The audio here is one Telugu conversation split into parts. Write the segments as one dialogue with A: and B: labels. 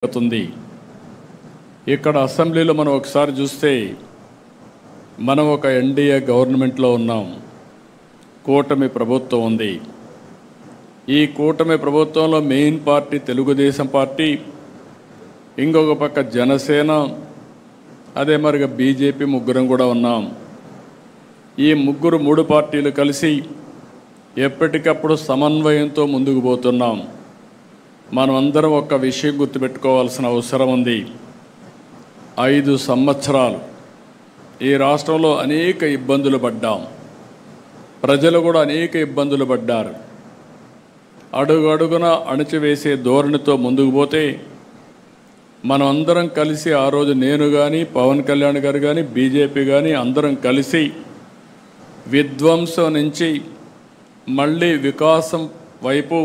A: అవుతుంది. ఇక్కడ అసెంబ్లీలో మనం ఒకసారి చూస్తే మనం ఒక ఎన్డీఏ గవర్నమెంట్లో ఉన్నాం. కూటమి ప్రభుత్వం ఉంది. ఈ కూటమి ప్రభుత్వంలో మెయిన్ పార్టీ తెలుగుదేశం పార్టీ, ఇంకొక పక్క జనసేన, అదే మరిగా బీజేపీ ముగ్గురం కూడా ఉన్నాం. ఈ మూడు పార్టీలు కలిసి ఎప్పటికప్పుడు సమన్వయంతో ముందుకు పోతున్నాం. మనమందరం ఒక విషయం గుర్తుపెట్టుకోవాల్సిన అవసరం ఉంది. 5 సంవత్సరాలు ఈ రాష్ట్రంలో అనేక ఇబ్బందులు పడ్డాం. ప్రజలు కూడా అనేక ఇబ్బందులు పడ్డారు. అడుగడుగున అణచివేసే ధోరణితో ముందుకు పోతే మనం అందరం కలిసి ఆ రోజు నేను కానీ, పవన్ కళ్యాణ్ గారు కానీ, బీజేపీ కానీ అందరం కలిసి విధ్వంసం నుంచి మళ్ళీ వికాసం వైపు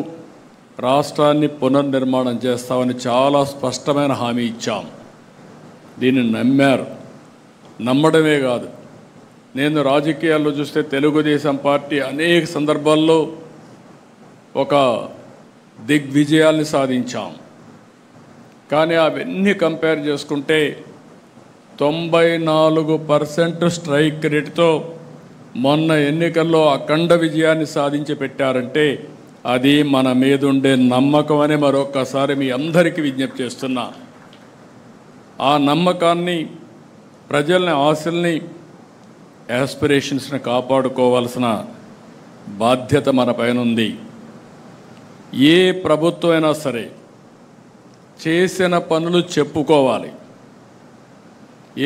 A: రాష్ట్రాన్ని పునర్నిర్మాణం చేస్తామని చాలా స్పష్టమైన హామీ ఇచ్చాం. దీన్ని నమ్మారు. నమ్మడమే కాదు, నేను రాజకీయాల్లో చూస్తే తెలుగుదేశం పార్టీ అనేక సందర్భాల్లో ఒక దిగ్విజయాల్ని సాధించాం. కానీ అవన్నీ కంపేర్ చేసుకుంటే 94% స్ట్రైక్ రేటుతో మొన్న ఎన్నికల్లో అఖండ విజయాన్ని సాధించి పెట్టారంటే అది మన మీద ఉండే నమ్మకం అని మరొక్కసారి మీ అందరికీ విజ్ఞప్తి చేస్తున్నా. ఆ నమ్మకాన్ని, ప్రజల్ని, ఆశల్ని, యాస్పిరేషన్స్ని కాపాడుకోవాల్సిన బాధ్యత మన పైన ఉంది. ఏ ప్రభుత్వం అయినా సరే చేసిన పనులు చెప్పుకోవాలి.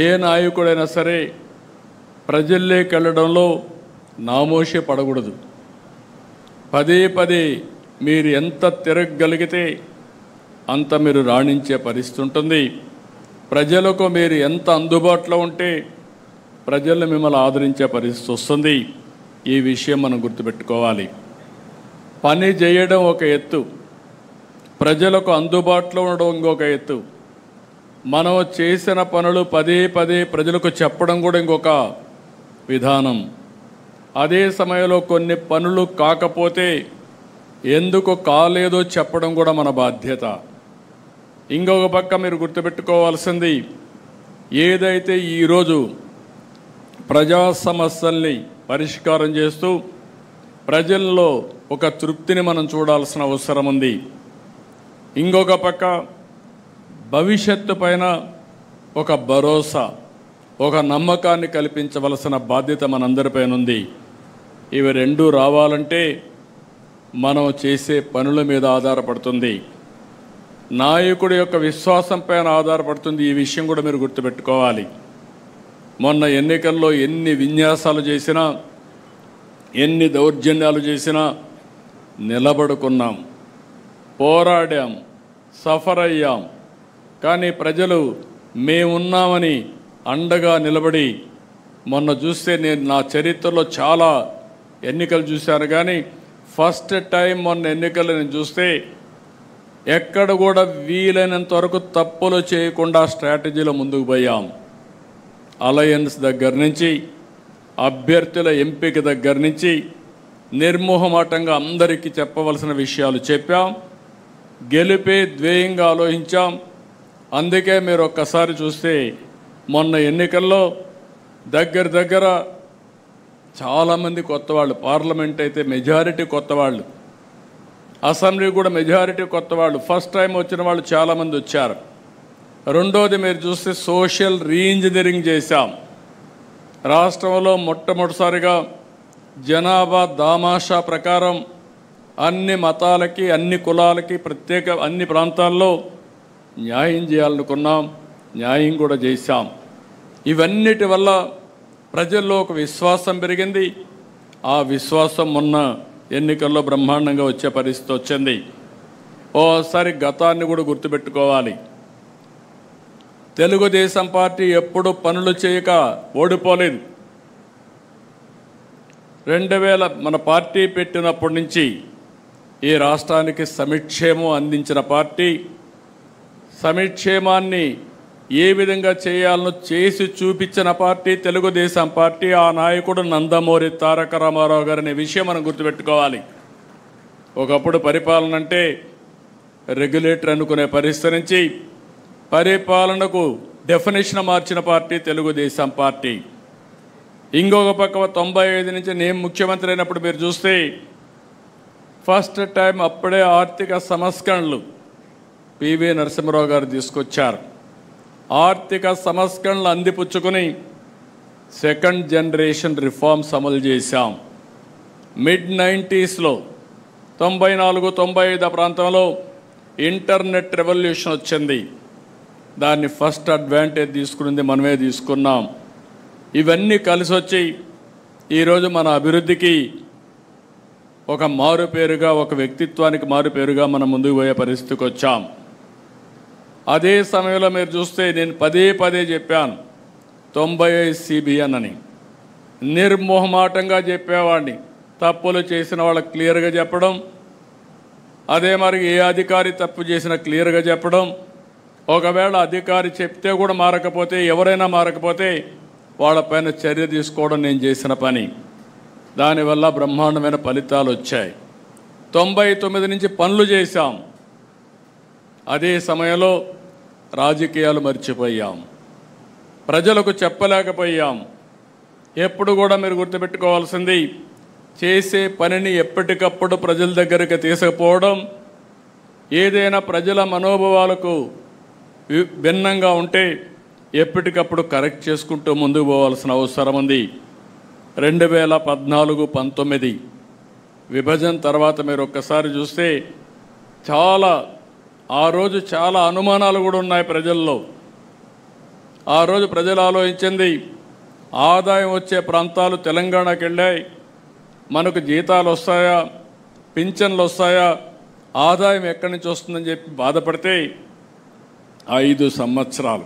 A: ఏ నాయకుడైనా సరే ప్రజల్లోకి వెళ్ళడంలో నామోషి పడకూడదు. పదే మీరు ఎంత తిరగగలిగితే అంత మీరు రాణించే పరిస్థితి ఉంటుంది. ప్రజలకు మీరు ఎంత అందుబాటులో ఉంటే ప్రజలు మిమ్మల్ని ఆదరించే పరిస్థితి వస్తుంది. ఈ విషయం మనం గుర్తుపెట్టుకోవాలి. పని చేయడం ఒక ఎత్తు, ప్రజలకు అందుబాటులో ఉండడం ఇంకొక ఎత్తు. మనం చేసిన పనులు పదే ప్రజలకు చెప్పడం కూడా ఇంకొక విధానం. అదే సమయంలో కొన్ని పనులు కాకపోతే ఎందుకు కాలేదో చెప్పడం కూడా మన బాధ్యత. ఇంకొక పక్క మీరు గుర్తుపెట్టుకోవాల్సింది, ఏదైతే ఈరోజు ప్రజా సమస్యల్ని పరిష్కారం చేస్తూ ప్రజల్లో ఒక తృప్తిని మనం చూడాల్సిన అవసరం ఉంది. ఇంకొక పక్క భవిష్యత్తు పైన ఒక భరోసా, ఒక నమ్మకాన్ని కల్పించవలసిన బాధ్యత మనందరిపైన ఉంది. ఇవి రెండూ రావాలంటే మనం చేసే పనుల మీద ఆధారపడుతుంది. నాయకుడి యొక్క విశ్వాసం పైన ఆధారపడుతుంది. ఈ విషయం కూడా మీరు గుర్తుపెట్టుకోవాలి. మొన్న ఎన్నికల్లో ఎన్ని విన్యాసాలు చేసినా, ఎన్ని దౌర్జన్యాలు చేసినా నిలబడుకున్నాం, పోరాడాం, సఫర్ అయ్యాం. కానీ ప్రజలు మేమున్నామని అండగా నిలబడి, మొన్న చూస్తే నేను నా చరిత్రలో చాలా ఎన్నికలు చూశాను, కానీ ఫస్ట్ టైం మొన్న ఎన్నికలు నేను చూస్తే ఎక్కడ కూడా వీలైనంత వరకు తప్పులు చేయకుండా స్ట్రాటజీలో ముందుకు పోయాం. అలయన్స్ దగ్గర నుంచి, అభ్యర్థుల ఎంపిక దగ్గర నుంచి నిర్మోహమాటంగా అందరికీ చెప్పవలసిన విషయాలు చెప్పాం. గెలిపే ధ్యేయంగా ఆలోచించాం. అందుకే మీరు ఒక్కసారి చూస్తే మొన్న ఎన్నికల్లో దగ్గర చాలామంది కొత్త వాళ్ళు, పార్లమెంట్ అయితే మెజారిటీ కొత్త వాళ్ళు, అసెంబ్లీ కూడా మెజారిటీ కొత్త వాళ్ళు, ఫస్ట్ టైం వచ్చిన వాళ్ళు చాలామంది వచ్చారు. రెండోది మీరు చూస్తే సోషల్ రీఇంజనీరింగ్ చేశాం. రాష్ట్రంలో మొట్టమొదటిసారిగా జనాభా దామాషా ప్రకారం అన్ని మతాలకి, అన్ని కులాలకి ప్రత్యేక అన్ని ప్రాంతాల్లో న్యాయం చేయాలనుకున్నాం. న్యాయం కూడా చేశాం. ఇవన్నిటి వల్ల ప్రజల్లో ఒక విశ్వాసం పెరిగింది. ఆ విశ్వాసం మొన్న ఎన్నికల్లో బ్రహ్మాండంగా వచ్చే పరిస్థితి వచ్చింది. ఓసారి గతాన్ని కూడా గుర్తుపెట్టుకోవాలి. తెలుగుదేశం పార్టీ ఎప్పుడు పనులు చేయక ఓడిపోలేదు. 2000 మన పార్టీ పెట్టినప్పటి నుంచి ఈ రాష్ట్రానికి సంక్షేమం అందించిన పార్టీ, సంక్షేమాన్ని ఏ విధంగా చేయాలనో చేసి చూపించిన పార్టీ తెలుగుదేశం పార్టీ. ఆ నాయకుడు నందమూరి తారక రామారావు గారు అనే విషయం మనం గుర్తుపెట్టుకోవాలి. ఒకప్పుడు పరిపాలన అంటే రెగ్యులేటర్ అనుకునే పరిస్థితి నుంచి పరిపాలనకు డెఫినేషన్ మార్చిన పార్టీ తెలుగుదేశం పార్టీ. ఇంకొక పక్క 95 నుంచి నేను ముఖ్యమంత్రి అయినప్పుడు మీరు చూస్తే ఫస్ట్ టైం అప్పుడే ఆర్థిక సంస్కరణలు పివి నరసింహారావు గారు తీసుకొచ్చారు. ఆర్థిక సంస్కరణలు అందిపుచ్చుకొని సెకండ్ జనరేషన్ రిఫార్మ్స్ అమలు చేశాం. మిడ్-90sలో 94-95 ప్రాంతంలో ఇంటర్నెట్ రెవల్యూషన్ వచ్చింది. దాన్ని ఫస్ట్ అడ్వాంటేజ్ తీసుకున్నది మనమే తీసుకున్నాం. ఇవన్నీ కలిసి వచ్చి ఈరోజు మన అభివృద్ధికి ఒక మారుపేరుగా, ఒక వ్యక్తిత్వానికి మారుపేరుగా మనం ముందుకు పోయే పరిస్థితికి వచ్చాం. అదే సమయంలో మీరు చూస్తే నేను పదే చెప్పాను 95 CBN అని. నిర్మోహమాటంగా చెప్పేవాడిని. తప్పులు చేసిన వాళ్ళకి క్లియర్గా చెప్పడం, అదే మరి ఏ అధికారి తప్పు చేసినా క్లియర్గా చెప్పడం, ఒకవేళ అధికారి చెప్తే కూడా మారకపోతే, ఎవరైనా మారకపోతే వాళ్ళపైన చర్య తీసుకోవడం నేను చేసిన పని. దానివల్ల బ్రహ్మాండమైన ఫలితాలు వచ్చాయి. 99 నుంచి పనులు చేశాం. అదే సమయంలో రాజకీయాలు మర్చిపోయాం, ప్రజలకు చెప్పలేకపోయాం. ఎప్పుడు కూడా మీరు గుర్తుపెట్టుకోవాల్సింది, చేసే పనిని ఎప్పటికప్పుడు ప్రజల దగ్గరికి తీసుకుపోవడం, ఏదైనా ప్రజల మనోభావాలకు భిన్నంగా ఉంటే ఎప్పటికప్పుడు కరెక్ట్ చేసుకుంటూ ముందుకు పోవాల్సిన అవసరం ఉంది. 2014-19 విభజన తర్వాత మీరు ఒక్కసారి చూస్తే ఆ రోజు చాలా అనుమానాలు కూడా ఉన్నాయి ప్రజల్లో. ఆ రోజు ప్రజలు ఆలోచించింది, ఆదాయం వచ్చే ప్రాంతాలు తెలంగాణకి వెళ్ళాయి, మనకు జీతాలు వస్తాయా, పింఛన్లు వస్తాయా, ఆదాయం ఎక్కడి నుంచి వస్తుందని చెప్పి బాధపడితే 5 సంవత్సరాలు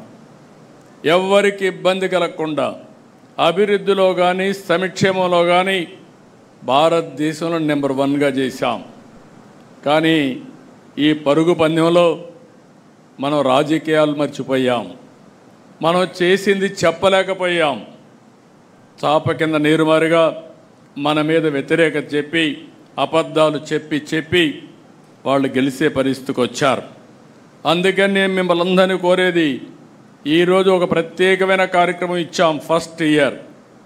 A: ఎవ్వరికి ఇబ్బంది కలగకుండా అభివృద్ధిలో కానీ సంక్షేమంలో కానీ భారతదేశంలో నెంబర్ 1గా చేశాం. కానీ ఈ పరుగు పందెంలో మనం రాజకీయాలు మర్చిపోయాం. మనం చేసింది చెప్పలేకపోయాం. చాప కింద నీరుమారిగా మన మీద వ్యతిరేకత చెప్పి, అబద్ధాలు చెప్పి వాళ్ళు గెలిచే పరిస్థితికి వచ్చారు. అందుకని నేను మిమ్మల్ని అందరినీ కోరేది, ఈరోజు ఒక ప్రత్యేకమైన కార్యక్రమం ఇచ్చాం. First year